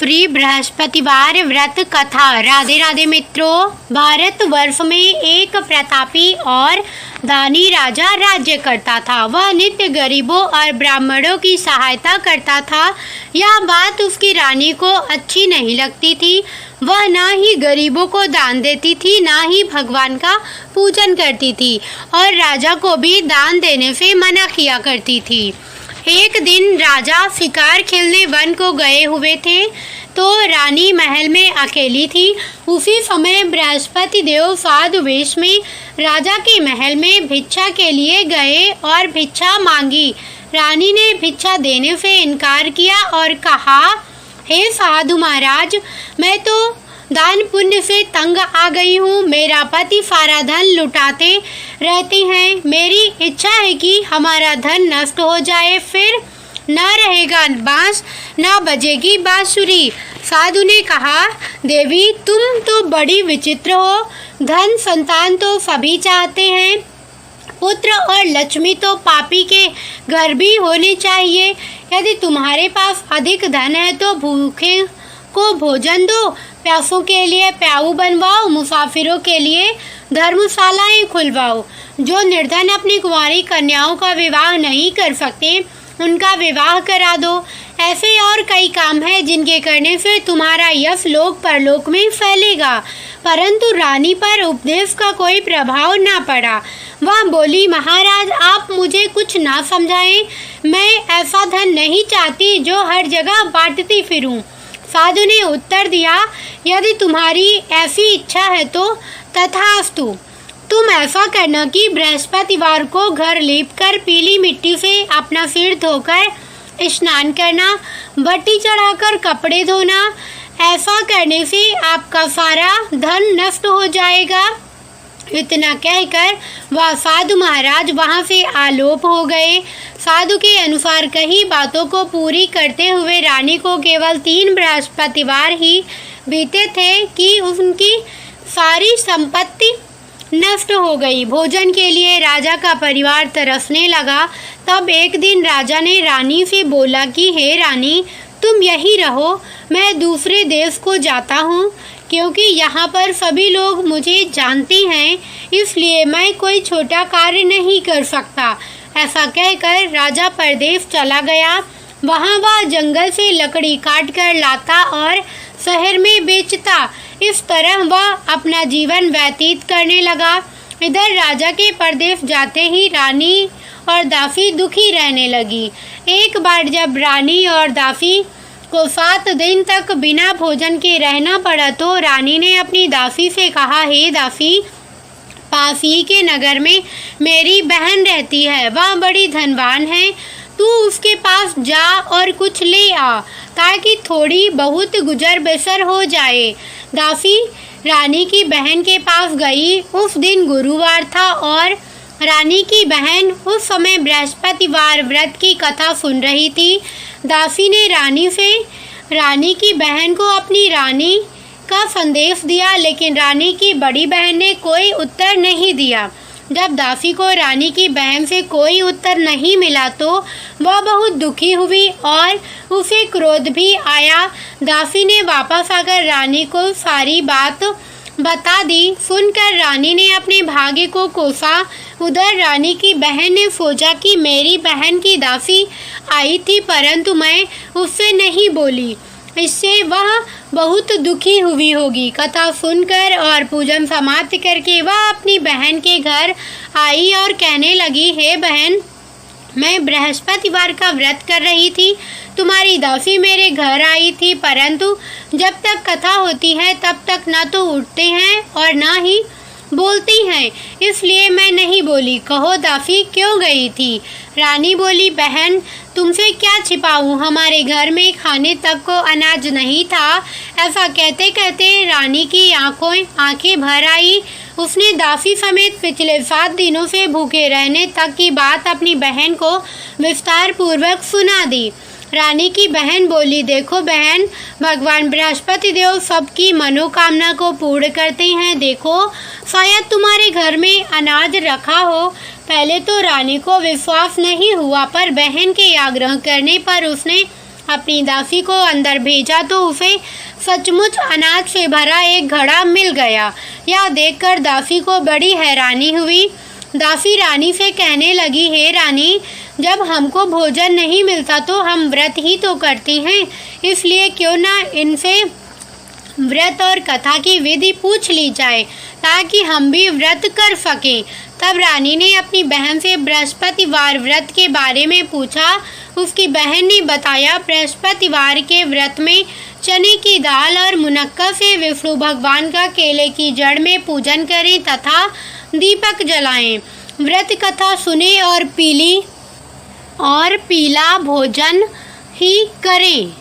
श्री बृहस्पतिवार व्रत कथा। राधे राधे मित्रों, भारतवर्ष में एक प्रतापी और दानी राजा राज्य करता था। वह नित्य गरीबों और ब्राह्मणों की सहायता करता था। यह बात उसकी रानी को अच्छी नहीं लगती थी। वह ना ही गरीबों को दान देती थी, ना ही भगवान का पूजन करती थी और राजा को भी दान देने से मना किया करती थी। एक दिन राजा शिकार खेलने वन को गए हुए थे तो रानी महल में अकेली थी। उसी समय बृहस्पति देव साधु वेश में राजा के महल में भिक्षा के लिए गए और भिक्षा मांगी। रानी ने भिक्षा देने से इनकार किया और कहा, हे साधु महाराज, मैं तो दान पुण्य से तंग आ गई हूँ। मेरा पति सारा धन लुटाते रहते हैं। मेरी इच्छा है कि हमारा धन नष्ट हो जाए, फिर न रहेगा बांस, न बजेगी बांसुरी। साधु ने कहा, देवी, तुम तो बड़ी विचित्र हो। धन संतान तो सभी चाहते हैं, पुत्र और लक्ष्मी तो पापी के घर भी होने चाहिए। यदि तुम्हारे पास अधिक धन है तो भूखे को भोजन दो, प्यासों के लिए प्याऊ बनवाओ, मुसाफिरों के लिए धर्मशालाएं खुलवाओ। जो निर्धन अपनी कुंवारी कन्याओं का विवाह नहीं कर सकते, उनका विवाह करा दो। ऐसे और कई काम हैं जिनके करने से तुम्हारा यश लोक परलोक में फैलेगा। परंतु रानी पर उपदेश का कोई प्रभाव ना पड़ा। वह बोली, महाराज, आप मुझे कुछ ना समझाएं। मैं ऐसा धन नहीं चाहती जो हर जगह बांटती फिरूं। साधु ने उत्तर दिया, यदि तुम्हारी ऐसी इच्छा है तो तथास्तु। तुम ऐसा करना कि बृहस्पतिवार को घर लीपकर पीली मिट्टी से अपना सिर धोकर स्नान करना, बत्ती चढ़ाकर कपड़े धोना। ऐसा करने से आपका सारा धन नष्ट हो जाएगा। इतना कहकर वह साधु महाराज वहाँ से आलोप हो गए। साधु के अनुसार कई बातों को पूरी करते हुए रानी को केवल 3 बृहस्पतिवार ही बीते थे कि उनकी सारी संपत्ति नष्ट हो गई। भोजन के लिए राजा का परिवार तरसने लगा। तब एक दिन राजा ने रानी से बोला कि हे रानी, तुम यहीं रहो, मैं दूसरे देश को जाता हूँ, क्योंकि यहाँ पर सभी लोग मुझे जानते हैं, इसलिए मैं कोई छोटा कार्य नहीं कर सकता। ऐसा कहकर राजा परदेश चला गया। वहाँ वह जंगल से लकड़ी काट कर लाता और शहर में बेचता। इस तरह वह अपना जीवन व्यतीत करने लगा। इधर राजा के परदेश जाते ही रानी और दासी दुखी रहने लगी। एक बार जब रानी और दासी को 7 दिन तक बिना भोजन के रहना पड़ा तो रानी ने अपनी दासी से कहा, हे दासी, पास ही के नगर में मेरी बहन रहती है, वह बड़ी धनवान है। तू उसके पास जा और कुछ ले आ, ताकि थोड़ी बहुत गुजर बसर हो जाए। दासी रानी की बहन के पास गई। उस दिन गुरुवार था और रानी की बहन उस समय बृहस्पतिवार व्रत की कथा सुन रही थी। दासी ने रानी की बहन को अपनी रानी का संदेश दिया, लेकिन रानी की बड़ी बहन ने कोई उत्तर नहीं दिया। जब दासी को रानी की बहन से कोई उत्तर नहीं मिला तो वह बहुत दुखी हुई और उसे क्रोध भी आया। दासी ने वापस आकर रानी को सारी बात बता दी। सुनकर रानी ने अपने भाग्य को कोसा। उधर रानी की बहन ने सोचा कि मेरी बहन की दासी आई थी, परंतु मैं उससे नहीं बोली, इससे वह बहुत दुखी हुई होगी। कथा सुनकर और पूजन समाप्त करके वह अपनी बहन के घर आई और कहने लगी, हे बहन, मैं बृहस्पतिवार का व्रत कर रही थी। तुम्हारी दासी मेरे घर आई थी, परंतु जब तक कथा होती है तब तक ना तो उठते हैं और ना ही बोलती हैं, इसलिए मैं नहीं बोली। कहो दासी, क्यों गई थी? रानी बोली, बहन, तुमसे क्या छिपाऊं, हमारे घर में खाने तक को अनाज नहीं था। ऐसा कहते कहते रानी की आंखें भर आई। उसने दासी समेत पिछले 7 दिनों से भूखे रहने तक की बात अपनी बहन को विस्तार पूर्वक सुना दी। रानी की बहन बोली, देखो बहन, भगवान बृहस्पति देव सबकी मनोकामना को पूर्ण करते हैं। देखो, शायद तुम्हारे घर में अनाज रखा हो। पहले तो रानी को विश्वास नहीं हुआ, पर बहन के आग्रह करने पर उसने अपनी दासी को अंदर भेजा तो उसे सचमुच अनाज से भरा एक घड़ा मिल गया। यह देखकर दासी को बड़ी हैरानी हुई। दासी रानी से कहने लगी, हे रानी, जब हमको भोजन नहीं मिलता तो हम व्रत ही तो करती हैं, इसलिए क्यों ना इनसे व्रत और कथा की विधि पूछ ली जाए ताकि हम भी व्रत कर सकें। तब रानी ने अपनी बहन से बृहस्पतिवार व्रत के बारे में पूछा। उसकी बहन ने बताया, बृहस्पतिवार के व्रत में चने की दाल और मुनक्का से विष्णु भगवान का केले की जड़ में पूजन करें तथा दीपक जलाएं। व्रत कथा सुने और पीला भोजन ही करें।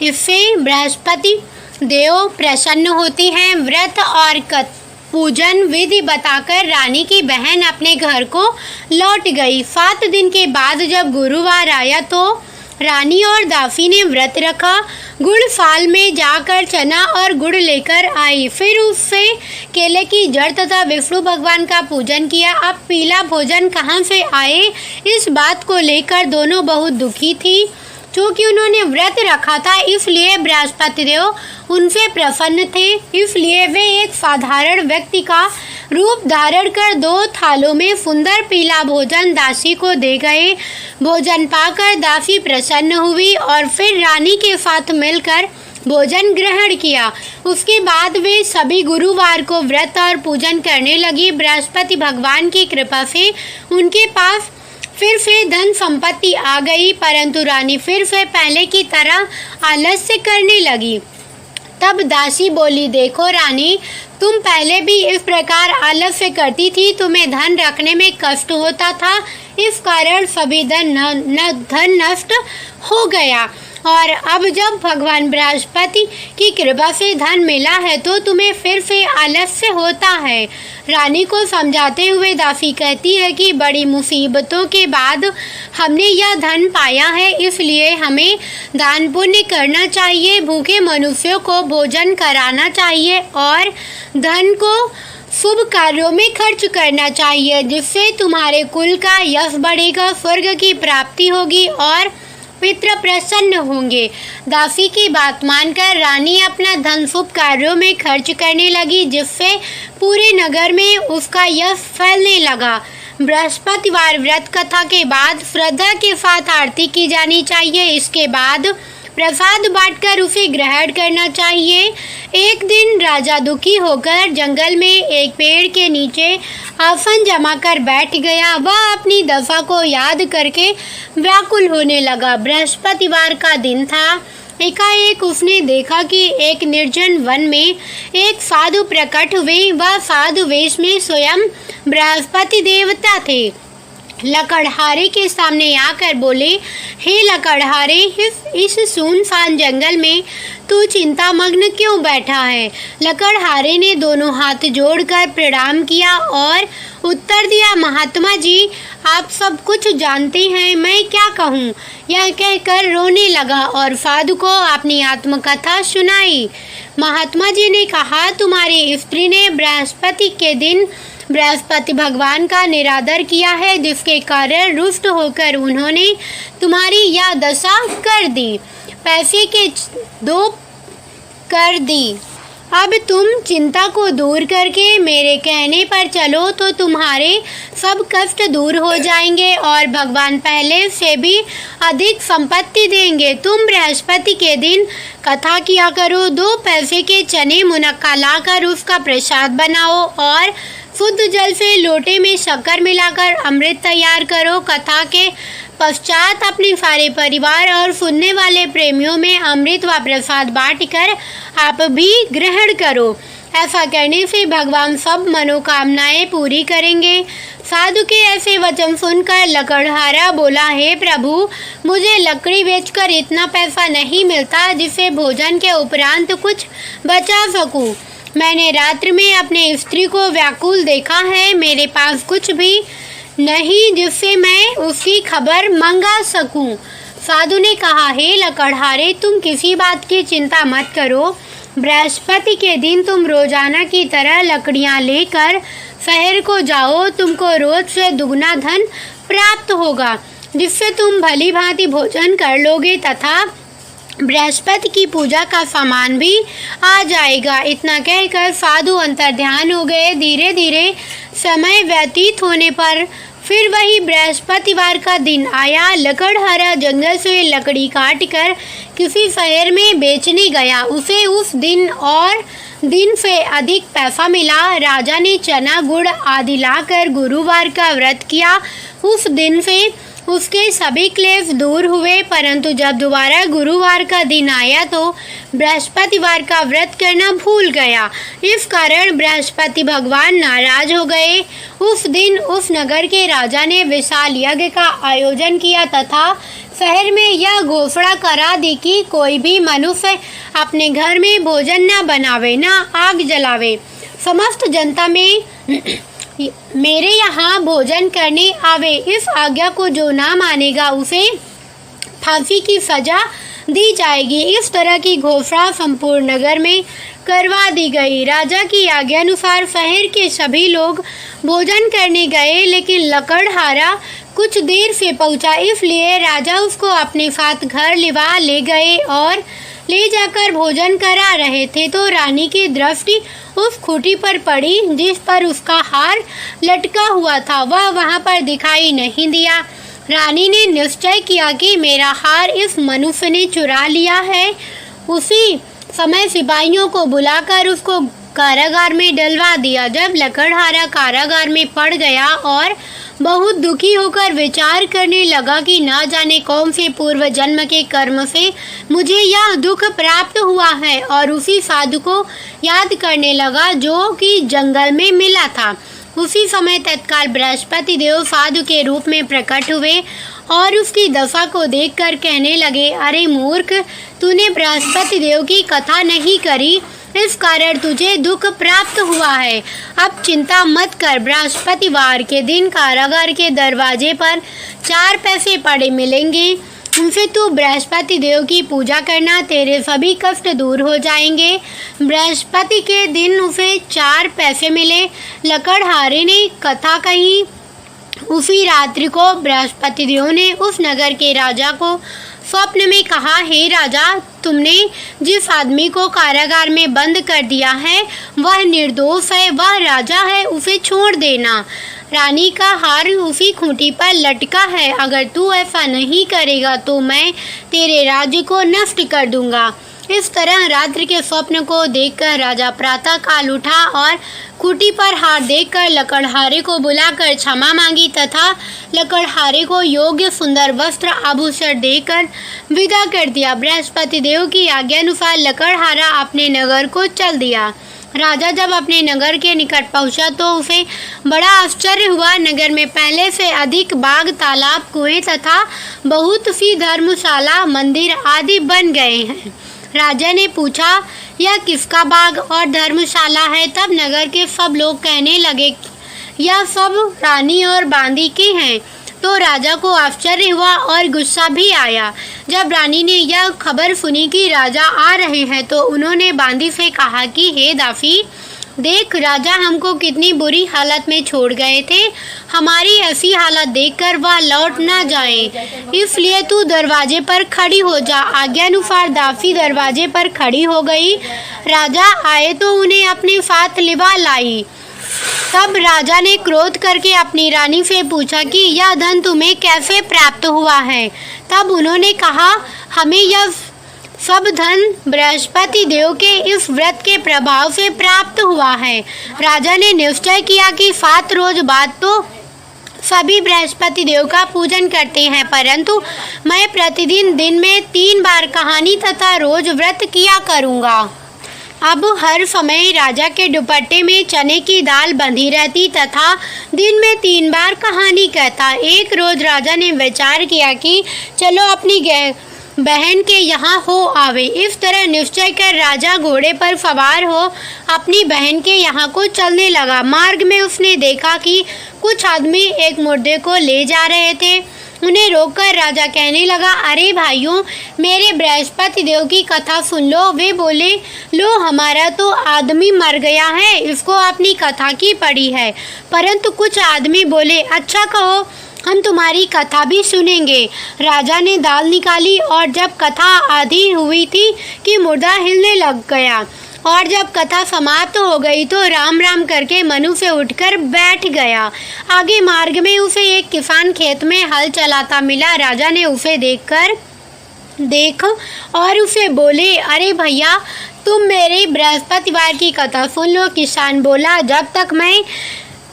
इससे बृहस्पति देव प्रसन्न होती हैं। व्रत और पूजन विधि बताकर रानी की बहन अपने घर को लौट गई। 7 दिन के बाद जब गुरुवार आया तो रानी और दासी ने व्रत रखा। गुड़ फाल में जाकर चना और गुड़ लेकर आई, फिर उससे केले की जड़ तथा विष्णु भगवान का पूजन किया। अब पीला भोजन कहाँ से आए, इस बात को लेकर दोनों बहुत दुखी थी। क्योंकि उन्होंने व्रत रखा था इसलिए बृहस्पति देव उनसे प्रसन्न थे, इसलिए वे एक साधारण व्यक्ति का रूप धारण कर 2 थालों में सुंदर पीला भोजन दासी को दे गए। भोजन पाकर दासी प्रसन्न हुई और फिर रानी के साथ मिलकर भोजन ग्रहण किया। उसके बाद वे सभी गुरुवार को व्रत और पूजन करने लगी। बृहस्पति भगवान की कृपा से उनके पास फिर से धन संपत्ति आ गई, परंतु रानी फिर से पहले की तरह आलस्य करने लगी। तब दासी बोली, देखो रानी, तुम पहले भी इस प्रकार आलस्य करती थी, तुम्हें धन रखने में कष्ट होता था, इस कारण सभी धन नष्ट हो गया। और अब जब भगवान बृहस्पति की कृपा से धन मिला है तो तुम्हें फिर से आलस्य होता है। रानी को समझाते हुए दासी कहती है कि बड़ी मुसीबतों के बाद हमने यह धन पाया है, इसलिए हमें दान पुण्य करना चाहिए, भूखे मनुष्यों को भोजन कराना चाहिए और धन को शुभ कार्यों में खर्च करना चाहिए, जिससे तुम्हारे कुल का यश बढ़ेगा, स्वर्ग की प्राप्ति होगी और पितृ प्रसन्न होंगे। दासी की बात मानकर रानी अपना धन शुभ कार्यों में खर्च करने लगी, जिससे पूरे नगर में उसका यश फैलने लगा। बृहस्पतिवार व्रत कथा के बाद श्रद्धा के साथ आरती की जानी चाहिए। इसके बाद प्रसाद बांटकर उसे ग्रहण करना चाहिए। एक दिन राजा दुखी होकर जंगल में एक पेड़ के नीचे आसन जमाकर बैठ गया। वह अपनी दशा को याद करके व्याकुल होने लगा। बृहस्पतिवार का दिन था। एकाएक उसने देखा कि एक निर्जन वन में एक साधु प्रकट हुए। वह साधु वेश में स्वयं बृहस्पति देवता थे। लकड़हारे के सामने आकर बोले, हे लकड़हारे, इस सुनसान जंगल में तू चिंतामग्न क्यों बैठा है? लकड़हारे ने दोनों हाथ जोड़कर प्रणाम किया और उत्तर दिया, महात्मा जी, आप सब कुछ जानते हैं, मैं क्या कहूँ? यह कहकर रोने लगा और साधु को अपनी आत्मकथा सुनाई। महात्मा जी ने कहा, तुम्हारी स्त्री ने बृहस्पति के दिन बृहस्पति भगवान का निरादर किया है, जिसके कारण रुष्ट होकर उन्होंने तुम्हारी यह दशा कर दी, पैसे के 2 कर दी। अब तुम चिंता को दूर करके मेरे कहने पर चलो तो तुम्हारे सब कष्ट दूर हो जाएंगे और भगवान पहले से भी अधिक संपत्ति देंगे। तुम बृहस्पति के दिन कथा किया करो, 2 पैसे के चने मुनक्का लाकर उसका प्रसाद बनाओ और शुद्ध जल से लोटे में शक्कर मिलाकर अमृत तैयार करो। कथा के पश्चात अपने सारे परिवार और सुनने वाले प्रेमियों में अमृत व प्रसाद बांटकर आप भी ग्रहण करो। ऐसा करने से भगवान सब मनोकामनाएं पूरी करेंगे। साधु के ऐसे वचन सुनकर लकड़हारा बोला, हे प्रभु, मुझे लकड़ी बेचकर इतना पैसा नहीं मिलता जिससे भोजन के उपरांत कुछ बचा सकूं। मैंने रात्रि में अपने स्त्री को व्याकुल देखा है, मेरे पास कुछ भी नहीं जिससे मैं उसकी खबर मंगा सकूं। साधु ने कहा, हे लकड़हारे, तुम किसी बात की चिंता मत करो। बृहस्पति के दिन तुम रोजाना की तरह लकड़ियां लेकर शहर को जाओ, तुमको रोज से दुगना धन प्राप्त होगा, जिससे तुम भली भांति भोजन कर लोगे तथा बृहस्पति की पूजा का सामान भी आ जाएगा। इतना कहकर साधु अंतर्ध्यान हो गए। धीरे धीरे समय व्यतीत होने पर फिर वही बृहस्पतिवार का दिन आया। लकड़हारा जंगल से लकड़ी काट कर किसी शहर में बेचने गया। उसे उस दिन से अधिक पैसा मिला। राजा ने चना गुड़ आदि लाकर गुरुवार का व्रत किया। उस दिन से उसके सभी क्लेश दूर हुए, परंतु जब दोबारा गुरुवार का दिन आया तो बृहस्पतिवार का व्रत करना भूल गया। इस कारण बृहस्पति भगवान नाराज हो गए। उस दिन उस नगर के राजा ने विशाल यज्ञ का आयोजन किया तथा शहर में यह घोषणा करा दी कि कोई भी मनुष्य अपने घर में भोजन न बनावे, न आग जलावे। समस्त जनता में मेरे यहाँ भोजन करने आवे। इस आज्ञा को जो ना मानेगा उसे फांसी की सजा दी जाएगी। इस तरह की घोषणा संपूर्ण नगर में करवा दी गई। राजा की आज्ञा अनुसार शहर के सभी लोग भोजन करने गए, लेकिन लकड़हारा कुछ देर से पहुंचा, इसलिए राजा उसको अपने साथ घर ले गए और ले जाकर भोजन करा रहे थे तो रानी की दृष्टि उस खूंटी पर पड़ी जिस पर उसका हार लटका हुआ था। वह वहां पर दिखाई नहीं दिया। रानी ने निश्चय किया कि मेरा हार इस मनुष्य ने चुरा लिया है। उसी समय सिपाहियों को बुलाकर उसको कारागार में डलवा दिया। जब लकड़हारा कारागार में पड़ गया और बहुत दुखी होकर विचार करने लगा कि न जाने कौन से पूर्व जन्म के कर्म से मुझे यह दुख प्राप्त हुआ है, और उसी साधु को याद करने लगा जो कि जंगल में मिला था। उसी समय तत्काल बृहस्पति देव साधु के रूप में प्रकट हुए और उसकी दशा को देखकर कहने लगे, अरे मूर्ख, तूने बृहस्पति देव की कथा नहीं करी, इस कारण तुझे दुख प्राप्त हुआ है। अब चिंता मत कर। बृहस्पतिवार के दिन कारागार के दरवाजे पर 4 पैसे पड़े मिलेंगे। उनसे तू बृहस्पति देव की पूजा करना, तेरे सभी कष्ट दूर हो जाएंगे। बृहस्पति के दिन उसे 4 पैसे मिले। लकड़हारे ने कथा कही। उसी रात्रि को बृहस्पति देव ने उस नगर के राजा को स्वप्न में कहा, हे राजा, तुमने जिस आदमी को कारागार में बंद कर दिया है वह निर्दोष है, वह राजा है, उसे छोड़ देना। रानी का हार उसी खूंटी पर लटका है। अगर तू ऐसा नहीं करेगा तो मैं तेरे राज्य को नष्ट कर दूंगा। इस तरह रात्रि के स्वप्न को देखकर राजा प्रातः काल उठा और खूंटी पर हार देखकर लकड़हारे को बुलाकर क्षमा मांगी तथा लकड़हारे को योग्य सुंदर वस्त्र आभूषण देकर विदा कर दिया। बृहस्पति देव की आज्ञानुसार लकड़हारा अपने नगर को चल दिया। राजा जब अपने नगर के निकट पहुंचा तो उसे बड़ा आश्चर्य हुआ। नगर में पहले से अधिक बाग, तालाब, कुएं तथा बहुत सी धर्मशाला, मंदिर आदि बन गए हैं। राजा ने पूछा, यह किसका बाग और धर्मशाला है? तब नगर के सब लोग कहने लगे, यह सब रानी और बांदी के हैं। तो राजा को आश्चर्य हुआ और गुस्सा भी आया। जब रानी ने यह खबर सुनी कि राजा आ रहे हैं तो उन्होंने बांदी से कहा कि हे दासी, देख, राजा हमको कितनी बुरी हालत में छोड़ गए थे। हमारी ऐसी हालत देखकर वह लौट ना जाए, इसलिए तू दरवाजे पर खड़ी हो जा। आज्ञानुसार दासी दरवाजे पर खड़ी हो गई। राजा आए तो उन्हें अपने साथ लिवा लाई। तब राजा ने क्रोध करके अपनी रानी से पूछा कि यह धन तुम्हें कैसे प्राप्त हुआ है? तब उन्होंने कहा, हमें यह सब धन बृहस्पति देव के इस व्रत के प्रभाव से प्राप्त हुआ है। राजा ने निश्चय किया कि 7 रोज बाद तो सभी बृहस्पति देव का पूजन करते हैं, परंतु मैं प्रतिदिन दिन में 3 बार कहानी तथा रोज व्रत किया करूँगा। अब हर समय राजा के दुपट्टे में चने की दाल बंधी रहती तथा दिन में 3 बार कहानी कहता। एक रोज राजा ने विचार किया कि चलो अपनी बहन के यहाँ हो आवे। इस तरह निश्चय कर राजा घोड़े पर सवार हो अपनी बहन के यहाँ को चलने लगा। मार्ग में उसने देखा कि कुछ आदमी एक मुर्दे को ले जा रहे थे। उन्हें रोककर राजा कहने लगा, अरे भाइयों, मेरे बृहस्पति देव की कथा सुन लो। वे बोले, लो, हमारा तो आदमी मर गया है, इसको अपनी कथा की पड़ी है। परंतु कुछ आदमी बोले, अच्छा कहो, हम तुम्हारी कथा भी सुनेंगे। राजा ने दाल निकाली और जब कथा आधी हुई थी कि मुर्दा हिलने लग गया और जब कथा समाप्त हो गई तो राम राम करके मनु से उठकर बैठ गया। आगे मार्ग में उसे एक किसान खेत में हल चलाता मिला। राजा ने उसे देख और उसे बोले, अरे भैया, तुम मेरी बृहस्पतिवार की कथा सुन लो। किसान बोला, जब तक मैं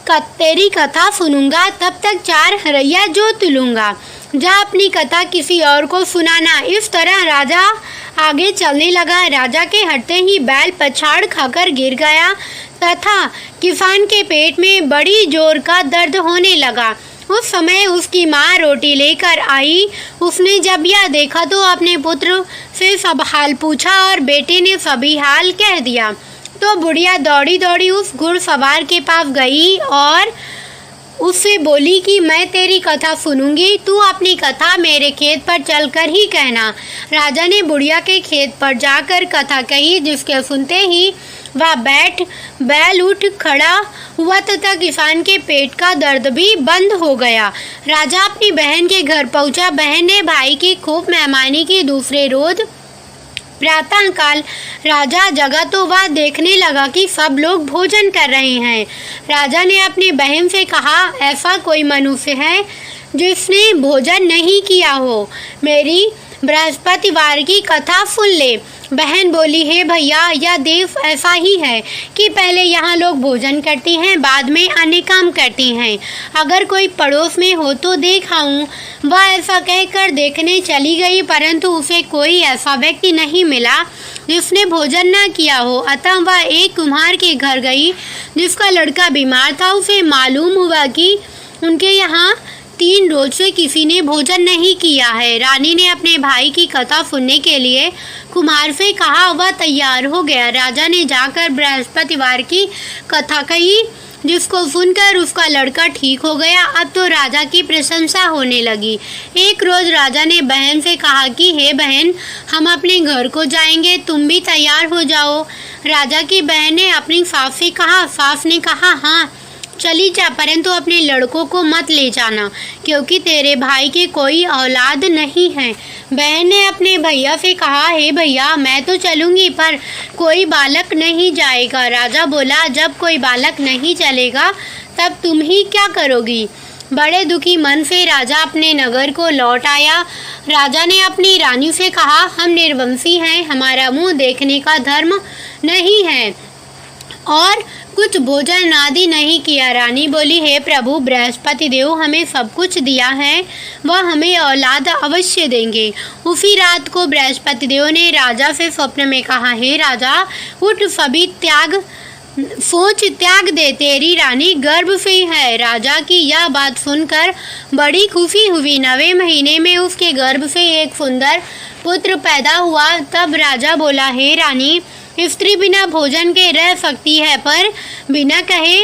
तेरी कथा सुनूंगा तब तक 4 हरैया जोत लूंगा। जा अपनी कथा किसी और को सुनाना। इस तरह राजा आगे चलने लगा। राजा के हटते ही बैल पछाड़ खाकर गिर गया तथा किसान के पेट में बड़ी जोर का दर्द होने लगा। उस समय उसकी माँ रोटी लेकर आई। उसने जब यह देखा तो अपने पुत्र से सब हाल पूछा और बेटे ने सभी हाल कह दिया। तो बुढ़िया दौड़ी दौड़ी उस घुड़सवार के पास गई और उससे बोली कि मैं तेरी कथा सुनूंगी, तू अपनी कथा मेरे खेत पर चलकर ही कहना। राजा ने बुढ़िया के खेत पर जाकर कथा कही, जिसके सुनते ही वह बैल उठ खड़ा हुआ तथा किसान के पेट का दर्द भी बंद हो गया। राजा अपनी बहन के घर पहुंचा। बहन ने भाई की खूब मेहमानी की। दूसरे रोज प्रातः काल राजा जगा तो वह देखने लगा कि सब लोग भोजन कर रहे हैं। राजा ने अपनी बहन से कहा, ऐसा कोई मनुष्य है जिसने भोजन नहीं किया हो, मेरी बृहस्पतिवार की कथा सुन ले। बहन बोली, हे भैया, यह देश ऐसा ही है कि पहले यहाँ लोग भोजन करते हैं, बाद में अन्य काम करते हैं। अगर कोई पड़ोस में हो तो देख आऊँ। वह ऐसा कहकर देखने चली गई, परंतु उसे कोई ऐसा व्यक्ति नहीं मिला जिसने भोजन न किया हो। अतः वह एक कुम्हार के घर गई जिसका लड़का बीमार था। उसे मालूम हुआ कि उनके यहाँ 3 रोज से किसी ने भोजन नहीं किया है। रानी ने अपने भाई की कथा सुनने के लिए कुम्हार से कहा। वह तैयार हो गया। राजा ने जाकर बृहस्पतिवार की कथा कही, जिसको सुनकर उसका लड़का ठीक हो गया। अब तो राजा की प्रशंसा होने लगी। एक रोज राजा ने बहन से कहा कि हे बहन, हम अपने घर को जाएंगे, तुम भी तैयार हो जाओ। राजा की बहन ने अपनी सास से कहा। सास ने कहा, हाँ चली जा, परंतु अपने लड़कों को मत ले जाना, क्योंकि तेरे भाई की कोई औलाद नहीं है। बहन ने अपने भैया से कहा, हे भैया, मैं तो चलूँगी, पर कोई बालक नहीं जाएगा। राजा बोला, जब कोई बालक नहीं चलेगा तब तुम ही क्या करोगी। बड़े दुखी मन से राजा अपने नगर को लौट आया। राजा ने अपनी रानी से कहा, हम निर्वंशी हैं, हमारा मुँह देखने का धर्म नहीं है और कुछ भोजन आदि नहीं किया। रानी बोली, हे प्रभु, बृहस्पति देव हमें सब कुछ दिया है, वह हमें औलाद अवश्य देंगे। उसी रात को बृहस्पति देव ने राजा से स्वप्न में कहा, हे राजा, उठ, सभी सोच त्याग दे, तेरी रानी गर्भ से है। राजा की यह बात सुनकर बड़ी खुशी हुई। 9वें महीने में उसके गर्भ से एक सुंदर पुत्र पैदा हुआ। तब राजा बोला, हे रानी, स्त्री बिना भोजन के रह सकती है, पर बिना कहे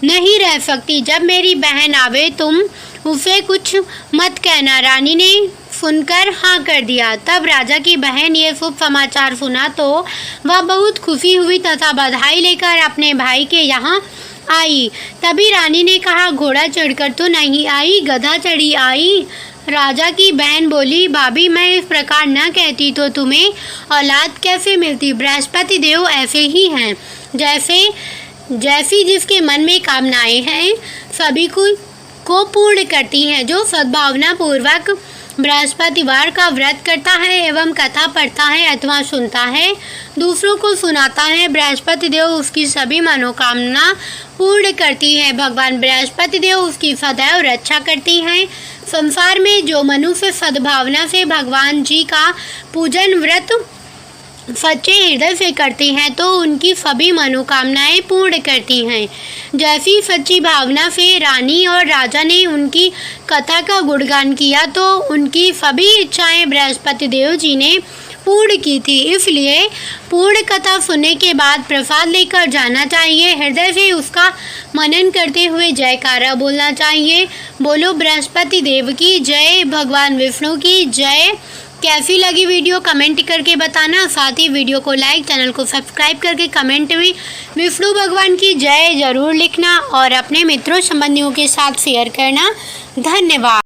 नहीं रह सकती। जब मेरी बहन आवे तुम उसे कुछ मत कहना। रानी ने सुनकर हाँ कर दिया। तब राजा की बहन ये शुभ समाचार सुना तो वह बहुत खुशी हुई तथा बधाई लेकर अपने भाई के यहाँ आई। तभी रानी ने कहा, घोड़ा चढ़कर तो नहीं आई, गधा चढ़ी आई। राजा की बहन बोली, भाभी, मैं इस प्रकार न कहती तो तुम्हें औलाद कैसे मिलती। बृहस्पति देव ऐसे ही हैं, जैसी जिसके मन में कामनाएं हैं सभी को पूर्ण करती हैं। जो सद्भावना पूर्वक बृहस्पतिवार का व्रत करता है एवं कथा पढ़ता है अथवा सुनता है, दूसरों को सुनाता है, बृहस्पति देव उसकी सभी मनोकामना पूर्ण करती है। भगवान बृहस्पति देव उसकी सदैव रक्षा करती हैं। संसार में जो मनुष्य सद्भावना से भगवान जी का पूजन व्रत सच्चे हृदय से करती हैं तो उनकी सभी मनोकामनाएं पूर्ण करती हैं। जैसी सच्ची भावना से रानी और राजा ने उनकी कथा का गुणगान किया तो उनकी सभी इच्छाएं बृहस्पति देव जी ने पूर्ण की थी। इसलिए पूर्ण कथा सुनने के बाद प्रसाद लेकर जाना चाहिए। हृदय से उसका मनन करते हुए जयकारा बोलना चाहिए। बोलो बृहस्पति देव की जय, भगवान विष्णु की जय, कैसी लगी वीडियो कमेंट करके बताना। साथ ही वीडियो को लाइक, चैनल को सब्सक्राइब करके कमेंट में विष्णु भगवान की जय जरूर लिखना और अपने मित्रों संबंधियों के साथ शेयर करना। धन्यवाद।